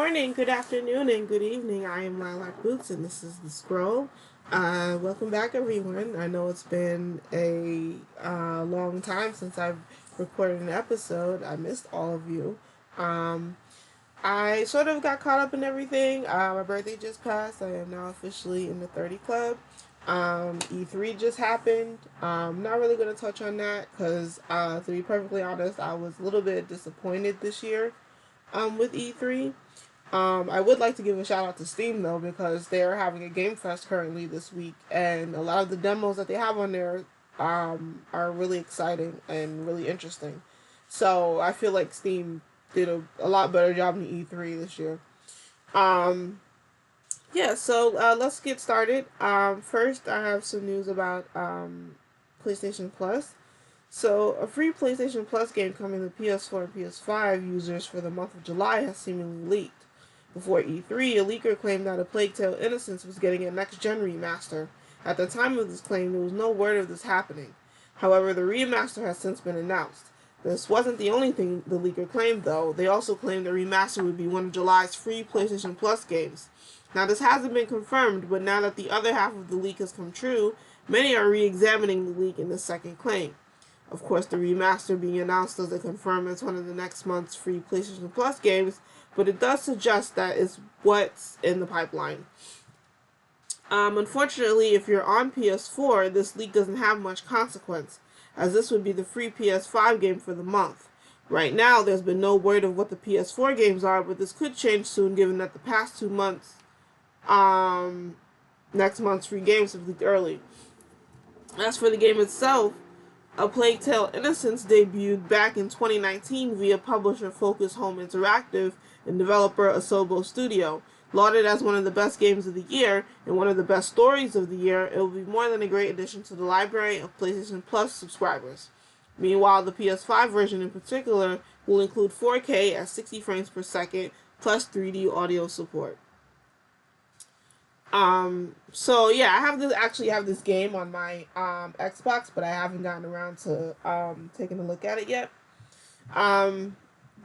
morning, good afternoon, and good evening. I am Lilac Boots, and this is The Scroll. Welcome back, everyone. I know it's been a long time since I've recorded an episode. I missed all of you. Um, I sort of got caught up in everything. My birthday just passed. I am now officially in the 30 club. E3 just happened. Not really going to touch on that because, to be perfectly honest, I was a little bit disappointed this year with E3. I would like to give a shout out to Steam though because they're having a Game Fest currently this week, and a lot of the demos that they have on there are really exciting and really interesting. So I feel like Steam did a lot better job than E3 this year. Um, yeah, so let's get started. First, I have some news about PlayStation Plus. So, a free PlayStation Plus game coming to PS4 and PS5 users for the month of July has seemingly leaked. Before E3, a leaker claimed that A Plague Tale Innocence was getting a next-gen remaster. At the time of this claim, there was no word of this happening. However, the remaster has since been announced. This wasn't the only thing the leaker claimed, though. They also claimed the remaster would be one of July's free PlayStation Plus games. Now, this hasn't been confirmed, but now that the other half of the leak has come true, many are re-examining the leak in the second claim. Of course, the remaster being announced doesn't confirm it's one of the next month's free PlayStation Plus games, but it does suggest that it's what's in the pipeline. Unfortunately, if you're on PS4, this leak doesn't have much consequence, as this would be the free PS5 game for the month. Right now, there's been no word of what the PS4 games are, but this could change soon given that the past 2 months, next month's free games have leaked early. As for the game itself, A Plague Tale Innocence debuted back in 2019 via publisher Focus Home Interactive and developer Asobo Studio. Lauded as one of the best games of the year and one of the best stories of the year, it will be more than a great addition to the library of PlayStation Plus subscribers. Meanwhile, the PS5 version in particular will include 4K at 60 frames per second plus 3D audio support. So yeah, I have this game on my Xbox, but I haven't gotten around to taking a look at it yet.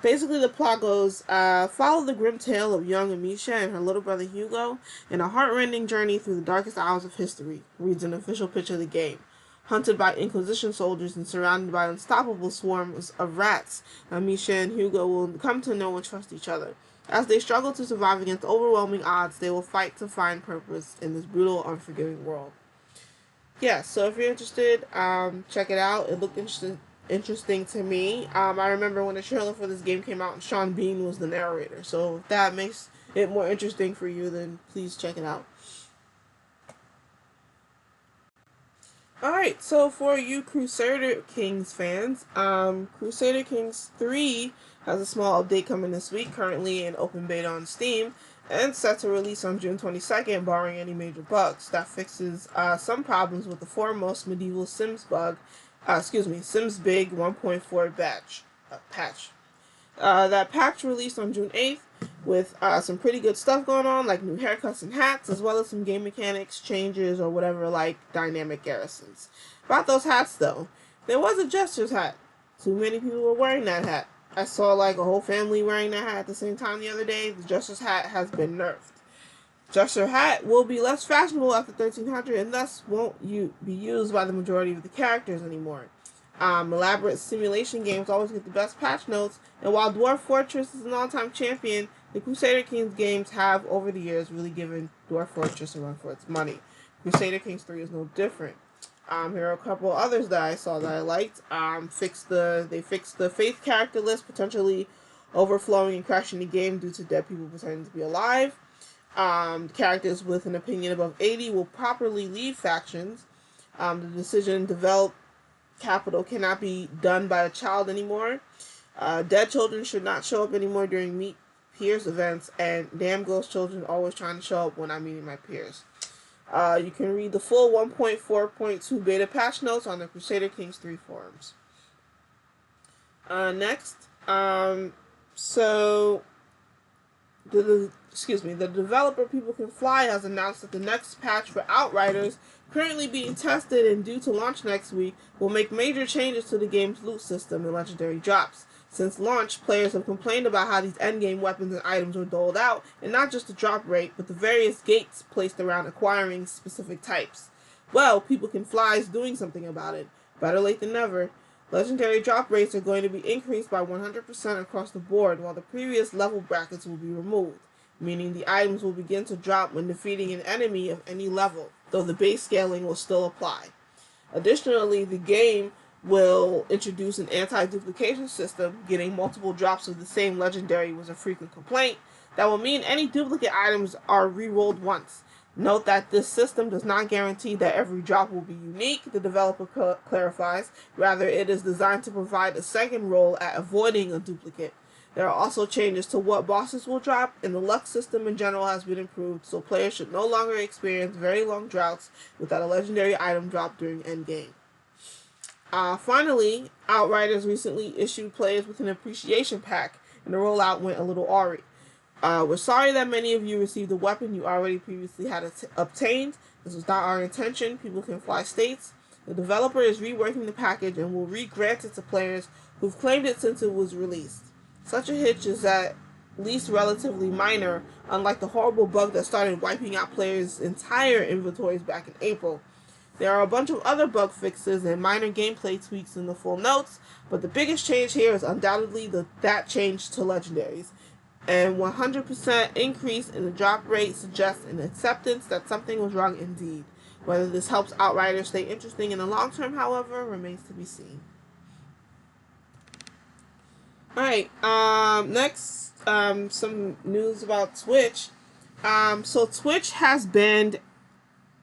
Basically the plot goes, follow the grim tale of young Amisha and her little brother Hugo in a heartrending journey through the darkest hours of history, reads an official pitch of the game. Hunted by Inquisition soldiers and surrounded by unstoppable swarms of rats, Amisha and Hugo will come to know and trust each other. As they struggle to survive against overwhelming odds, they will fight to find purpose in this brutal, unforgiving world. Yeah, so if you're interested, check it out. It looked interesting to me. I remember when the trailer for this game came out and Sean Bean was the narrator. So if that makes it more interesting for you, then please check it out. Alright, so for you Crusader Kings fans, Crusader Kings 3 has a small update coming this week, currently in open beta on Steam, and set to release on June 22nd, barring any major bugs. That fixes some problems with the foremost medieval Sims bug, Sims Big 1.4 patch. That patch released on June 8th with some pretty good stuff going on, like new haircuts and hats, as well as some game mechanics changes or whatever, like dynamic garrisons. About those hats, though, there was a Jester's hat. Too many people were wearing that hat. I saw like a whole family wearing that hat at the same time the other day. The Jester's hat has been nerfed. Jester hat will be less fashionable after 1300 and thus won't be used by the majority of the characters anymore. Elaborate simulation games always get the best patch notes, and while Dwarf Fortress is an all-time champion, the Crusader Kings games have, over the years, really given Dwarf Fortress a run for its money. Crusader Kings 3 is no different. Here are a couple others that I saw that I liked. They fixed the Faith character list, potentially overflowing and crashing the game due to dead people pretending to be alive. Characters with an opinion above 80 will properly lead factions. The decision develop capital cannot be done by a child anymore. Dead children should not show up anymore during meet peers events, and damn ghost children always trying to show up when I'm meeting my peers. You can read the full 1.4.2 beta patch notes on the Crusader Kings 3 forums. Next, the developer People Can Fly has announced that the next patch for Outriders, currently being tested and due to launch next week, will make major changes to the game's loot system and legendary drops. Since launch, players have complained about how these endgame weapons and items are doled out, and not just the drop rate, but the various gates placed around acquiring specific types. Well, People Can Fly is doing something about it. Better late than never. Legendary drop rates are going to be increased by 100% across the board, while the previous level brackets will be removed, meaning the items will begin to drop when defeating an enemy of any level, though the base scaling will still apply. Additionally, the game will introduce an anti-duplication system. Getting multiple drops of the same legendary was a frequent complaint. That will mean any duplicate items are re-rolled once. Note that this system does not guarantee that every drop will be unique, the developer clarifies. Rather, it is designed to provide a second roll at avoiding a duplicate. There are also changes to what bosses will drop, and the luck system in general has been improved, so players should no longer experience very long droughts without a legendary item drop during endgame. Finally, Outriders recently issued players with an appreciation pack, and the rollout went a little awry. We're sorry that many of you received a weapon you already previously had obtained. This was not our intention. People Can Fly states. The developer is reworking the package and will re-grant it to players who've claimed it since it was released. Such a hitch is at least relatively minor, unlike the horrible bug that started wiping out players' entire inventories back in April. There are a bunch of other bug fixes and minor gameplay tweaks in the full notes, but the biggest change here is undoubtedly that change to legendaries. And 100% increase in the drop rate suggests an acceptance that something was wrong indeed. Whether this helps Outriders stay interesting in the long term, however, remains to be seen. Alright, next, some news about Twitch. So Twitch has banned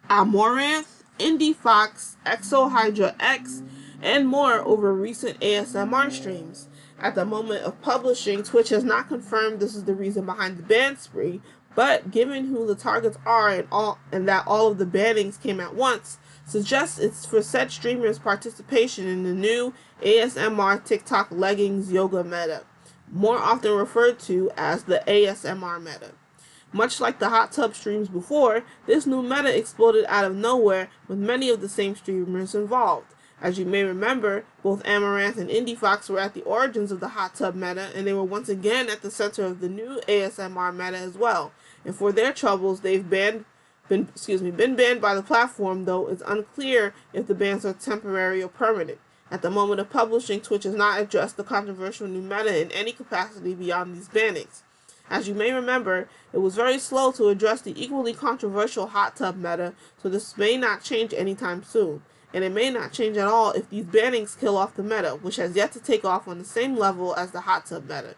Amaranth, Indie Fox, Exo Hydra X, and more over recent ASMR streams. At the moment of publishing, Twitch has not confirmed this is the reason behind the ban spree, but given who the targets are and that all of the bannings came at once, suggests it's for said streamers' participation in the new ASMR TikTok leggings yoga meta, more often referred to as the ASMR meta. Much like the hot tub streams before, this new meta exploded out of nowhere with many of the same streamers involved. As you may remember, both Amaranth and Indie Fox were at the origins of the hot tub meta, and they were once again at the center of the new ASMR meta as well. And for their troubles, they've been banned by the platform, though it's unclear if the bans are temporary or permanent. At the moment of publishing, Twitch has not addressed the controversial new meta in any capacity beyond these bannings. As you may remember, it was very slow to address the equally controversial hot tub meta, so this may not change anytime soon. And it may not change at all if these bannings kill off the meta, which has yet to take off on the same level as the hot tub meta.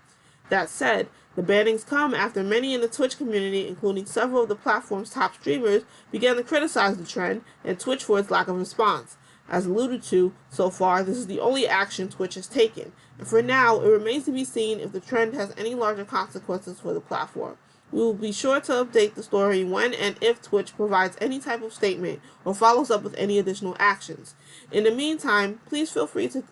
That said, the bannings come after many in the Twitch community, including several of the platform's top streamers, began to criticize the trend and Twitch for its lack of response. As alluded to, so far, this is the only action Twitch has taken, and for now, it remains to be seen if the trend has any larger consequences for the platform. We will be sure to update the story when and if Twitch provides any type of statement or follows up with any additional actions. In the meantime, please feel free to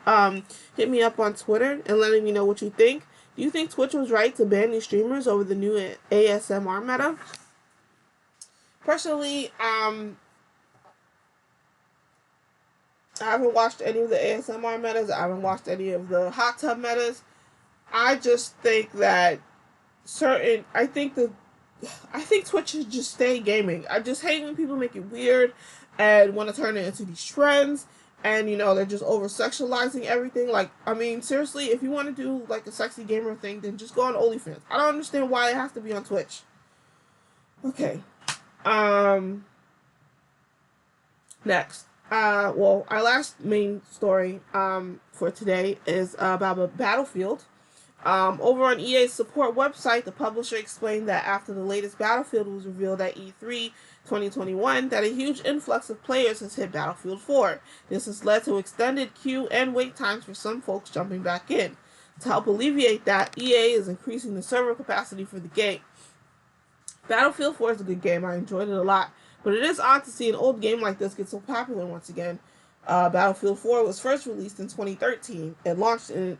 hit me up on Twitter and letting me know what you think. Do you think Twitch was right to ban these streamers over the new ASMR meta? Personally, I haven't watched any of the ASMR metas. I haven't watched any of the hot tub metas. I just think that I think Twitch should just stay gaming. I just hate when people make it weird and want to turn it into these trends, and they're just over sexualizing everything. Like, I mean, seriously, if you want to do like a sexy gamer thing, then just go on OnlyFans. I don't understand why it has to be on Twitch. Okay. Next. Our last main story for today is about Battlefield. Over on EA's support website, the publisher explained that after the latest Battlefield was revealed at E3 2021, that a huge influx of players has hit Battlefield 4. This has led to extended queue and wait times for some folks jumping back in. To help alleviate that, EA is increasing the server capacity for the game. Battlefield 4 is a good game. I enjoyed it a lot. But it is odd to see an old game like this get so popular once again. Battlefield 4 was first released in 2013. It launched in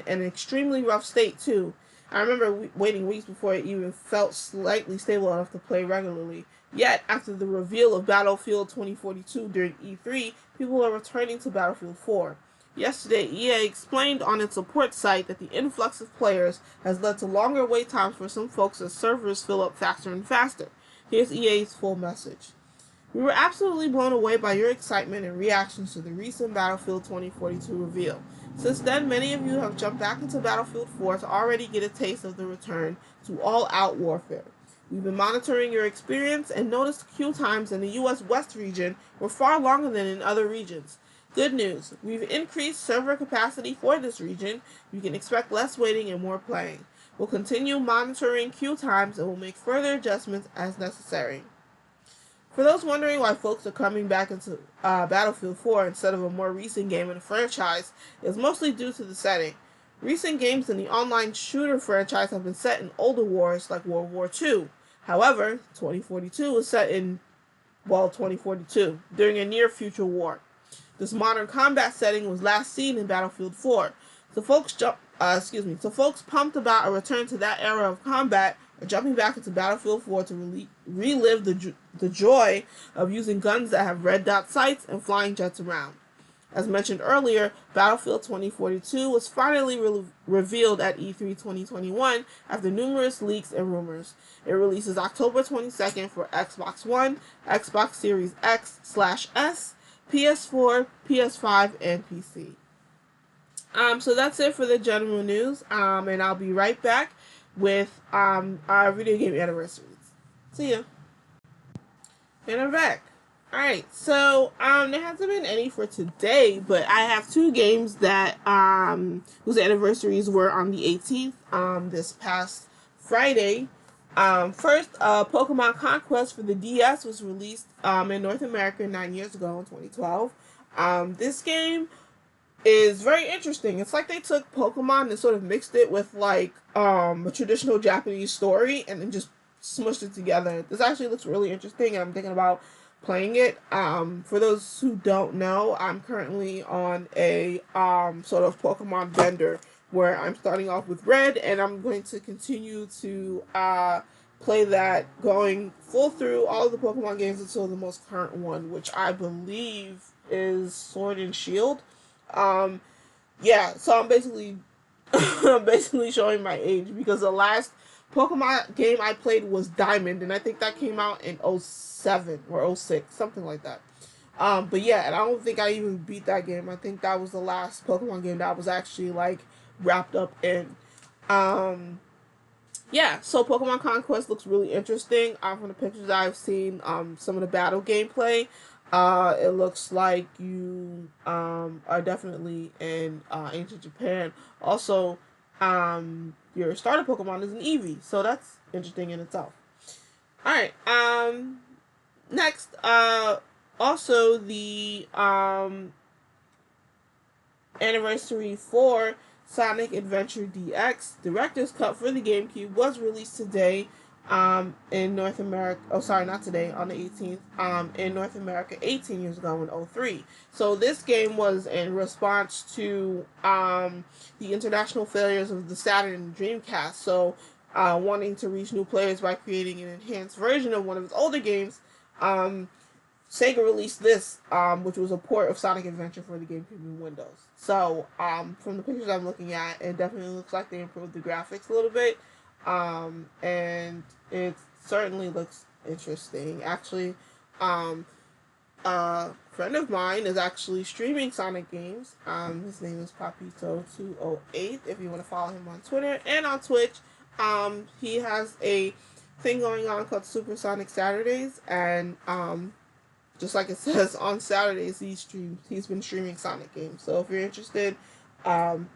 an extremely rough state, too. I remember waiting weeks before it even felt slightly stable enough to play regularly. Yet, after the reveal of Battlefield 2042 during E3, people are returning to Battlefield 4. Yesterday, EA explained on its support site that the influx of players has led to longer wait times for some folks as servers fill up faster and faster. Here's EA's full message. We were absolutely blown away by your excitement and reactions to the recent Battlefield 2042 reveal. Since then, many of you have jumped back into Battlefield 4 to already get a taste of the return to all-out warfare. We've been monitoring your experience and noticed queue times in the US West region were far longer than in other regions. Good news, we've increased server capacity for this region. You can expect less waiting and more playing. We'll continue monitoring queue times and will make further adjustments as necessary. For those wondering why folks are coming back into Battlefield 4 instead of a more recent game in the franchise, it's mostly due to the setting. Recent games in the online shooter franchise have been set in older wars like World War II. However, 2042 was set in, 2042, during a near-future war. This modern combat setting was last seen in Battlefield 4. So folks pumped about a return to that era of combat are jumping back into Battlefield 4 to relive the joy of using guns that have red dot sights and flying jets around. As mentioned earlier, Battlefield 2042 was finally revealed at E3 2021 after numerous leaks and rumors. It releases October 22nd for Xbox One, Xbox Series X/S, PS4, PS5, and PC. So that's it for the general news, and I'll be right back with our video game anniversaries. See ya. And I'm back. Alright, so there hasn't been any for today, but I have two games that whose anniversaries were on the 18th, this past Friday. First, Pokemon Conquest for the DS was released in North America 9 years ago in 2012. This game is very interesting. It's like they took Pokemon and sort of mixed it with like a traditional Japanese story and then just smushed it together. This actually looks really interesting, and I'm thinking about playing it. For those who don't know, I'm currently on a sort of Pokemon bender where I'm starting off with Red, and I'm going to continue to play that, going full through all of the Pokemon games until the most current one, which I believe is Sword and Shield. Yeah, so I'm basically I'm basically showing my age because the last Pokemon game I played was Diamond, and I think that came out in 07 or 06, something like that. But yeah, and I don't think I even beat that game. I think that was the last Pokemon game that I was actually like wrapped up in. Yeah, so Pokemon Conquest looks really interesting. From the pictures I've seen, some of the battle gameplay, it looks like you are definitely in ancient Japan. Also, your starter Pokemon is an Eevee, so that's interesting in itself. Alright, next, also the anniversary for Sonic Adventure DX Director's Cut for the GameCube was released today in North America. Oh, sorry, not today, on the 18th. In North America 18 years ago in 03. So this game was in response to the international failures of the Saturn and Dreamcast. So wanting to reach new players by creating an enhanced version of one of its older games, Sega released this, which was a port of Sonic Adventure for the GameCube and Windows. So, from the pictures I'm looking at, it definitely looks like they improved the graphics a little bit, and it certainly looks interesting. Actually, a friend of mine is actually streaming Sonic games. His name is Papito208, if you want to follow him on Twitter and on Twitch. He has a thing going on called Super Sonic Saturdays, and just like it says, on Saturdays he's been streaming Sonic games. So if you're interested,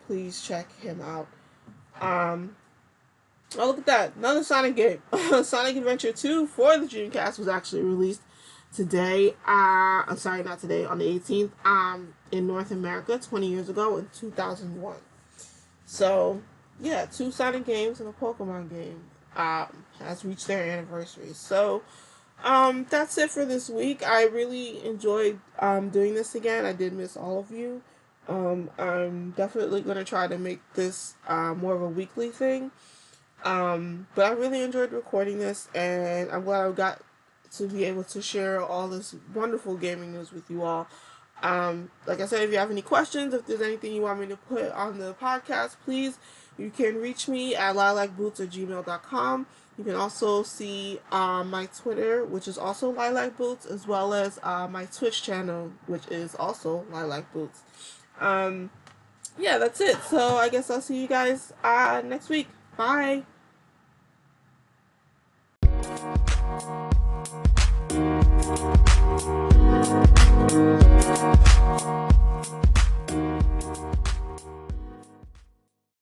please check him out. Oh, look at that. Another Sonic game. Sonic Adventure 2 for the Dreamcast was actually released today. I'm sorry, not today, on the 18th, in North America 20 years ago in 2001. So, yeah, 2 Sonic games and a Pokemon game has reached their anniversary. So, that's it for this week. I really enjoyed doing this again. I did miss all of you. I'm definitely going to try to make this more of a weekly thing. But I really enjoyed recording this, and I'm glad I got to be able to share all this wonderful gaming news with you all. Like I said, if you have any questions, if there's anything you want me to put on the podcast, please, you can reach me at lilacboots@gmail.com. You can also see my Twitter, which is also Lilac Boots, as well as my Twitch channel, which is also Lilac Boots. Yeah, that's it. So I guess I'll see you guys next week. Bye.